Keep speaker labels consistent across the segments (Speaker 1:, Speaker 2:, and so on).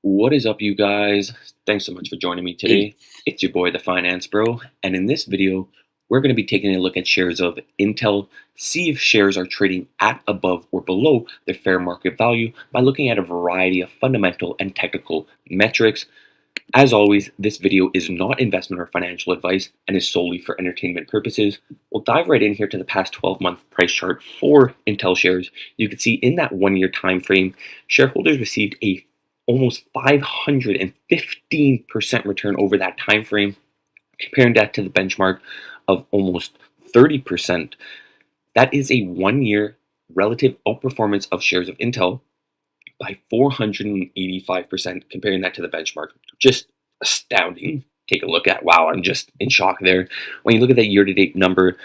Speaker 1: What is up, you guys? Thanks so much for joining me today. It's your boy, the Finance Bro, and in this video, we're going to be taking a look at shares of Intel, see if shares are trading at, above, or below their fair market value by looking at a variety of fundamental and technical metrics. As always, this video is not investment or financial advice and is solely for entertainment purposes. We'll dive right in here to the past 12-month price chart for Intel shares. You can see in that 1-year time frame, shareholders received a almost 515% return over that time frame, comparing that to the benchmark of almost 30%. That is a 1-year relative outperformance of shares of Intel by 485%, comparing that to the benchmark. Just astounding. Take a look at, wow, I'm just in shock there. When you look at that year-to-date number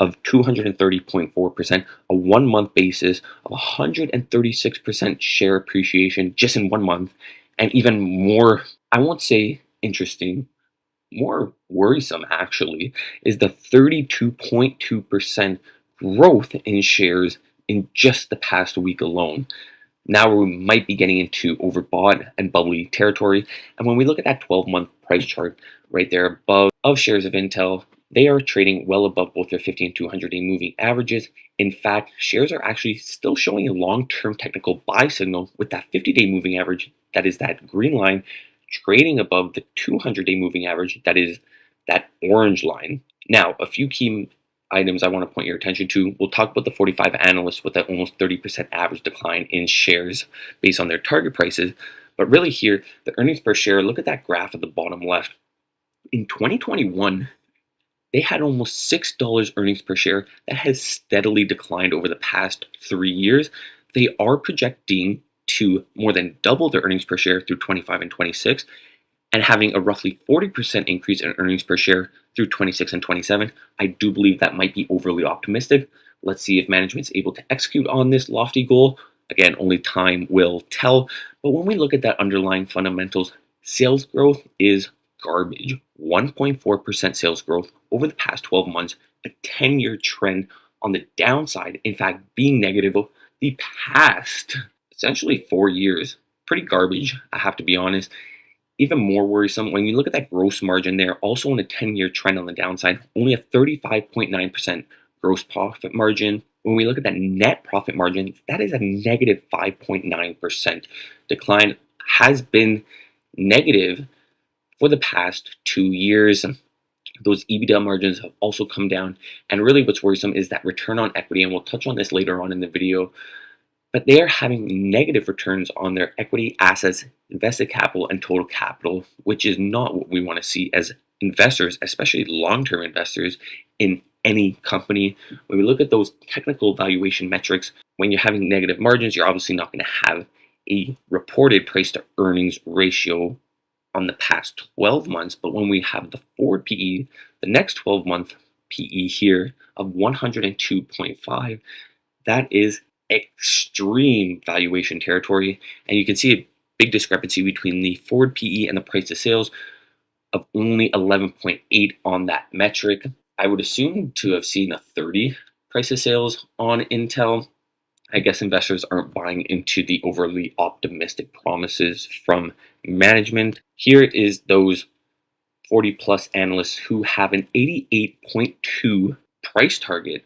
Speaker 1: of 230.4%, a 1-month basis of 136% share appreciation just in 1 month, and even more, I won't say interesting, more worrisome actually, is the 32.2% growth in shares in just the past week alone. Now we might be getting into overbought and bubbly territory. And when we look at that 12-month price chart right there above of shares of Intel, they are trading well above both their 50 and 200-day moving averages. In fact, shares are actually still showing a long-term technical buy signal with that 50-day moving average, that is that green line, trading above the 200-day moving average, that is that orange line. Now, a few key items I want to point your attention to. We'll talk about the 45 analysts with that almost 30% average decline in shares based on their target prices. But really here, the earnings per share, look at that graph at the bottom left. In 2021, they had almost $6 earnings per share. That has steadily declined over the past 3 years. They are projecting to more than double their earnings per share through 25 and 26, and having a roughly 40% increase in earnings per share through 26 and 27. I do believe that might be overly optimistic. Let's see if management's able to execute on this lofty goal. Again, only time will tell. But when we look at that underlying fundamentals, sales growth is garbage. 1.4% sales growth over the past 12 months, a 10-year trend on the downside, in fact, being negative the past essentially 4 years. Pretty garbage, I have to be honest. Even more worrisome, when you look at that gross margin there, also on a 10-year trend on the downside, only a 35.9% gross profit margin. When we look at that net profit margin, that is a negative 5.9% decline, has been negative for the past 2 years. Those EBITDA margins have also come down. And really what's worrisome is that return on equity, and we'll touch on this later on in the video, but they are having negative returns on their equity, assets, invested capital, and total capital, which is not what we want to see as investors, especially long-term investors in any company. When we look at those technical valuation metrics, when you're having negative margins, you're obviously not going to have a reported price to earnings ratio on the past 12 months. But when we have the forward PE, the next 12-month PE here of 102.5, that is extreme valuation territory, and you can see a big discrepancy between the forward PE and the price to sales of only 11.8 on that metric. I would assume to have seen a 30 price to sales on Intel. I guess investors aren't buying into the overly optimistic promises from management. Here is those 40 plus analysts who have an 88.2 price target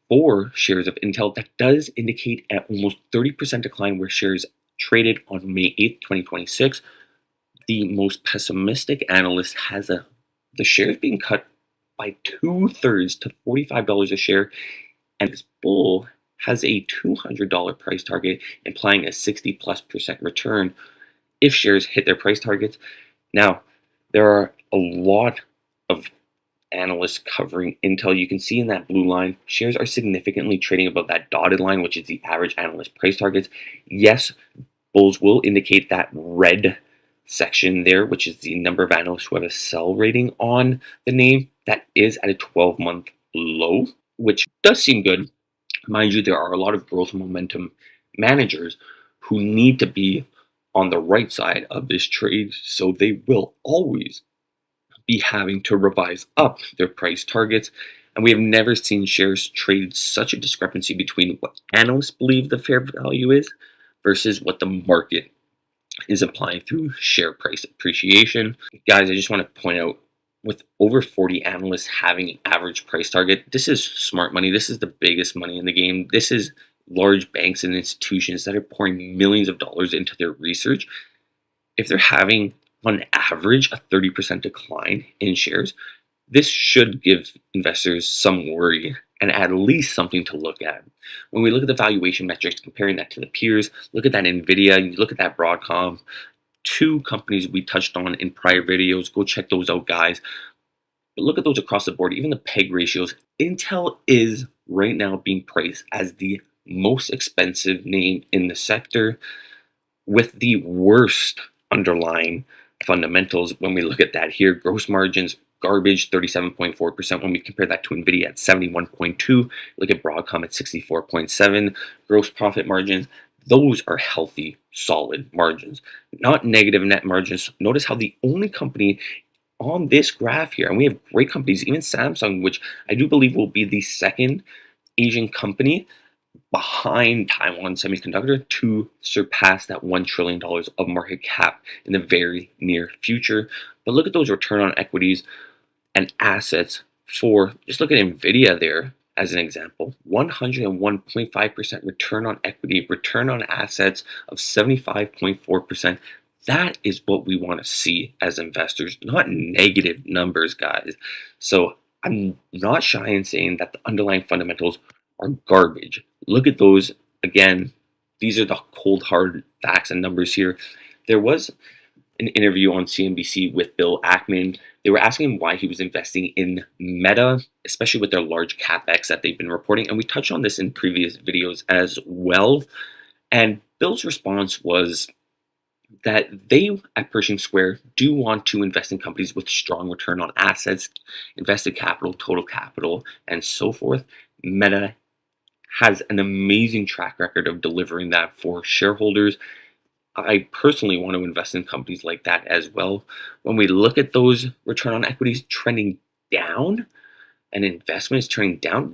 Speaker 1: for shares of Intel. That does indicate an almost 30% decline where shares traded on May 8th, 2026. The most pessimistic analyst has the shares being cut by 2/3 to $45 a share, and this bull has a $200 price target, implying a 60+% return if shares hit their price targets. Now, there are a lot of analysts covering Intel. You can see in that blue line, shares are significantly trading above that dotted line, which is the average analyst price targets. Yes, bulls will indicate that red section there, which is the number of analysts who have a sell rating on the name. That is at a 12-month low, which does seem good. Mind you, there are a lot of growth momentum managers who need to be on the right side of this trade, so they will always be having to revise up their price targets. And we have never seen shares trade such a discrepancy between what analysts believe the fair value is versus what the market is applying through share price appreciation. Guys, I just want to point out, with over 40 analysts having an average price target, this is smart money. This is the biggest money in the game. This is large banks and institutions that are pouring millions of dollars into their research. If they're having, on average, a 30% decline in shares, this should give investors some worry and at least something to look at. When we look at the valuation metrics, comparing that to the peers, look at that NVIDIA, you look at that Broadcom, two companies we touched on in prior videos. Go check those out, guys. But look at those across the board, even the PEG ratios. Intel is right now being priced as the most expensive name in the sector with the worst underlying fundamentals. When we look at that here, gross margins, garbage, 37.4%. When we compare that to NVIDIA at 71.2, look at Broadcom at 64.7. Gross profit margins, those are healthy, solid margins, not negative net margins. Notice how the only company on this graph here, and we have great companies, even Samsung, which I do believe will be the second Asian company behind Taiwan Semiconductor to surpass that $1 trillion of market cap in the very near future. But look at those return on equities and assets for, just look at NVIDIA there as an example, 101.5% return on equity, return on assets of 75.4%. That is what we want to see as investors, not negative numbers, guys. So I'm not shy in saying that the underlying fundamentals are garbage. Look at those again. These are the cold hard facts and numbers here. There was an interview on CNBC with Bill Ackman. They were asking him why he was investing in Meta, especially with their large capex that they've been reporting. And we touched on this in previous videos as well. And Bill's response was that they at Pershing Square do want to invest in companies with strong return on assets, invested capital, total capital, and so forth. Meta has an amazing track record of delivering that for shareholders. I personally want to invest in companies like that as well. When we look at those return on equities trending down and investments trending down,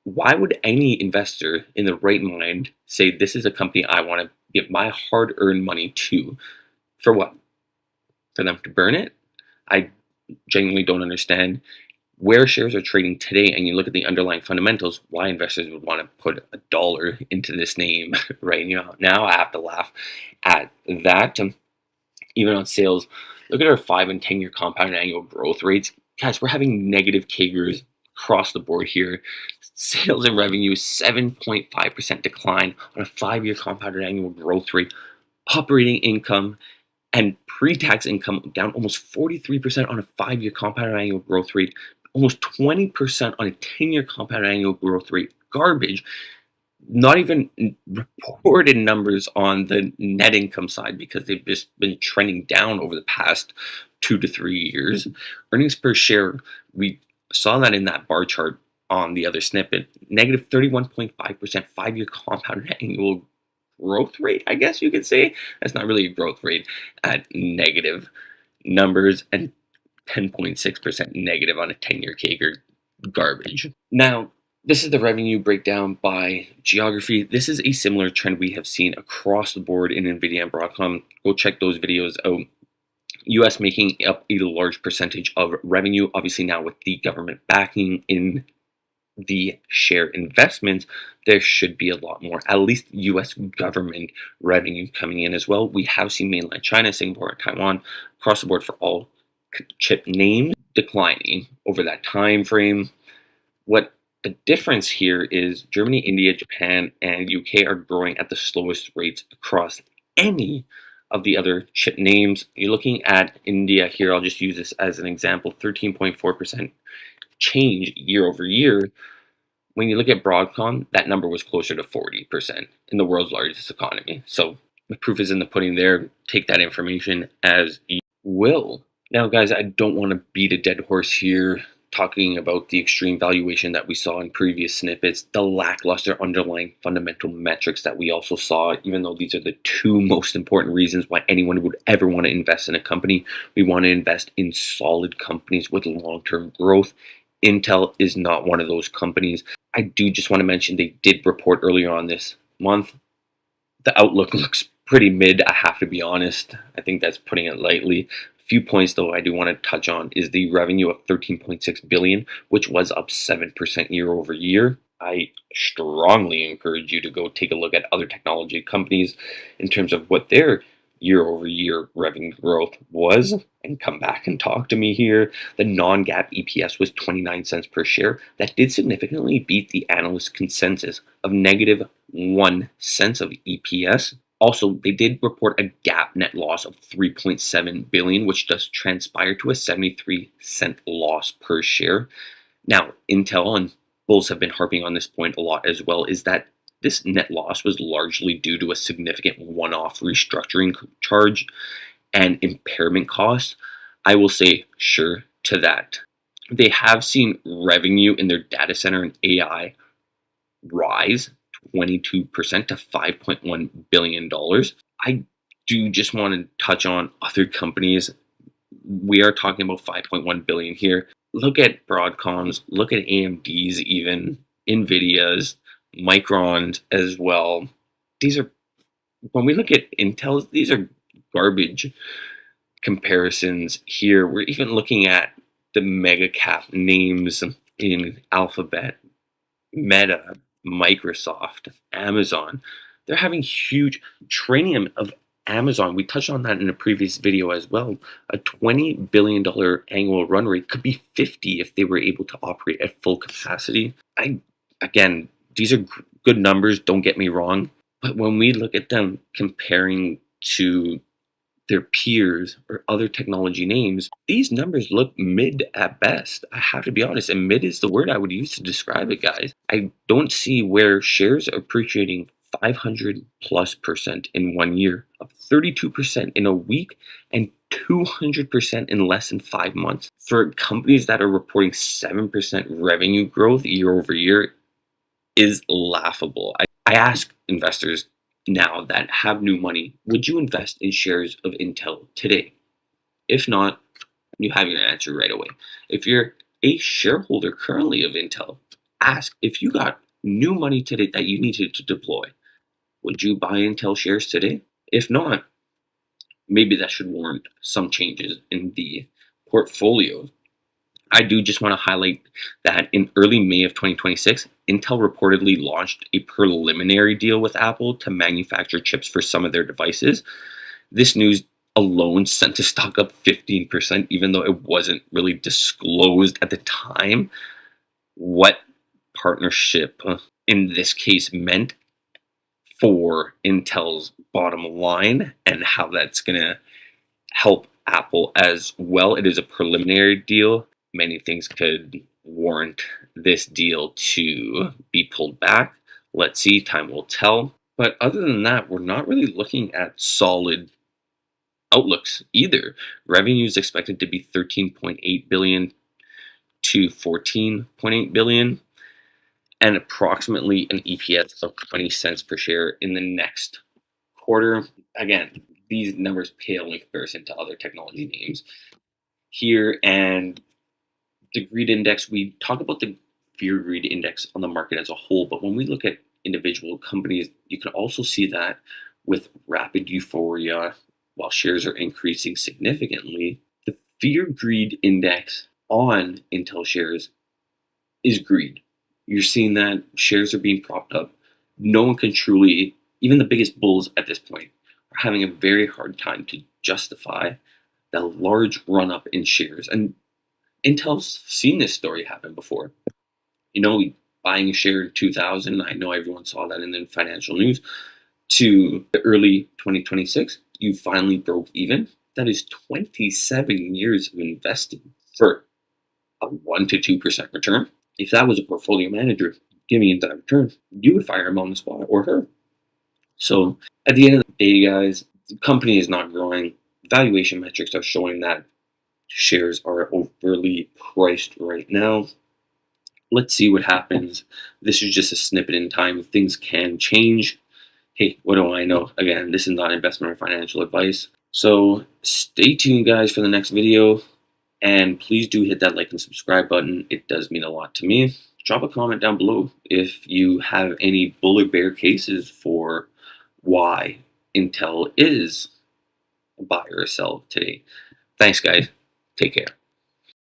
Speaker 1: why would any investor in the right mind say this is a company I want to give my hard-earned money to? For what? For them to burn it? I genuinely don't understand where shares are trading today, and you look at the underlying fundamentals, why investors would want to put $1 into this name right now. I have to laugh at that. Even on sales, look at our 5 and 10-year compound annual growth rates. Guys, we're having negative CAGRs across the board here. Sales and revenue, 7.5% decline on a 5-year compounded annual growth rate. Operating income and pre-tax income down almost 43% on a 5-year compounded annual growth rate, almost 20% on a 10-year compounded annual growth rate. Garbage. Not even reported numbers on the net income side because they've just been trending down over the past 2 to 3 years. Earnings per share, we saw that in that bar chart on the other snippet, negative 31.5% 5-year compounded annual growth rate, I guess you could say. That's not really a growth rate at negative numbers, and 10.6% negative on a 10-year CAGR. Garbage. Now, this is the revenue breakdown by geography. This is a similar trend we have seen across the board in NVIDIA and Broadcom. Go check those videos out. US making up a large percentage of revenue, obviously now with the government backing in the share investments, there should be a lot more, at least US government revenue coming in as well. We have seen mainland China, Singapore, and Taiwan across the board for all chip names declining over that time frame. What the difference here is Germany, India, Japan, and UK are growing at the slowest rates across any of the other chip names. You're looking at India here, I'll just use this as an example, 13.4% change year over year. When you look at Broadcom, that number was closer to 40% in the world's largest economy. So the proof is in the pudding there. Take that information as you will. Now, guys, I don't want to beat a dead horse here talking about the extreme valuation that we saw in previous snippets, the lackluster underlying fundamental metrics that we also saw, even though these are the two most important reasons why anyone would ever want to invest in a company. We want to invest in solid companies with long-term growth. Intel is not one of those companies. I do just want to mention they did report earlier on this month. The outlook looks pretty mid, I have to be honest. I think that's putting it lightly. A few points though I do want to touch on is the revenue of 13.6 billion, which was up 7% year over year. I strongly encourage you to go take a look at other technology companies in terms of what their year over year revenue growth was and come back and talk to me here. The non-GAAP EPS was 29 cents per share. That did significantly beat the analyst consensus of negative 1 cent of EPS. Also, they did report a GAAP net loss of 3.7 billion, which does transpire to a 73-cent loss per share. Now, Intel and bulls have been harping on this point a lot as well, is that this net loss was largely due to a significant one-off restructuring charge and impairment costs. I will say sure to that. They have seen revenue in their data center and AI rise 22% to $5.1 billion. I do just want to touch on other companies. We are talking about 5.1 billion here. Look at Broadcom's, look at AMD's, even Nvidia's, Micron's as well. These are, when we look at Intel's, these are garbage comparisons here. We're even looking at the mega cap names in Alphabet, Meta, Microsoft, Amazon. They're having huge Tranium of Amazon. We touched on that in a previous video as well. A $20 billion annual run rate could be 50 if they were able to operate at full capacity. Again, these are good numbers, don't get me wrong. But when we look at them comparing to their peers or other technology names, these numbers look mid at best. I have to be honest, and mid is the word I would use to describe it, guys. I don't see where shares are appreciating 500+% in 1 year, up 32% in a week, and 200% in less than 5 months. For companies that are reporting 7% revenue growth year over year is laughable. I ask investors now that have new money, would you invest in shares of Intel today? If not, you have your answer right away. If you're a shareholder currently of Intel, ask if you got new money today that you needed to deploy. Would you buy Intel shares today? If not, maybe that should warrant some changes in the portfolio. I do just want to highlight that in early May of 2026, Intel reportedly launched a preliminary deal with Apple to manufacture chips for some of their devices. This news alone sent the stock up 15%, even though it wasn't really disclosed at the time what partnership in this case meant for Intel's bottom line and how that's going to help Apple as well. It is a preliminary deal. Many things could warrant this deal to be pulled back. Let's see, time will tell. But other than that, we're not really looking at solid outlooks either. Revenue is expected to be 13.8 billion to 14.8 billion, and approximately an EPS of 20 cents per share in the next quarter. Again, these numbers pale in comparison to other technology names here. And the greed index, we talk about the fear greed index on the market as a whole, but when we look at individual companies, you can also see that with rapid euphoria while shares are increasing significantly, the fear greed index on Intel shares is greed. You're seeing that shares are being propped up. No one can truly, even the biggest bulls at this point, are having a very hard time to justify the large run up in shares. And Intel's seen this story happen before. You know, buying a share in 2000, I know everyone saw that in the financial news, to early 2026, you finally broke even. That is 27 years of investing for a 1 to 2% return. If that was a portfolio manager giving you that return, you would fire him on the spot or her. So at the end of the day, guys, the company is not growing. Valuation metrics are showing that shares are overly priced right now. Let's see what happens. This is just a snippet in time. Things can change. Hey, what do I know? Again, this is not investment or financial advice. So stay tuned, guys, for the next video. And please do hit that like and subscribe button. It does mean a lot to me. Drop a comment down below if you have any bull or bear cases for why Intel is a buy or sell today. Thanks, guys. Take care.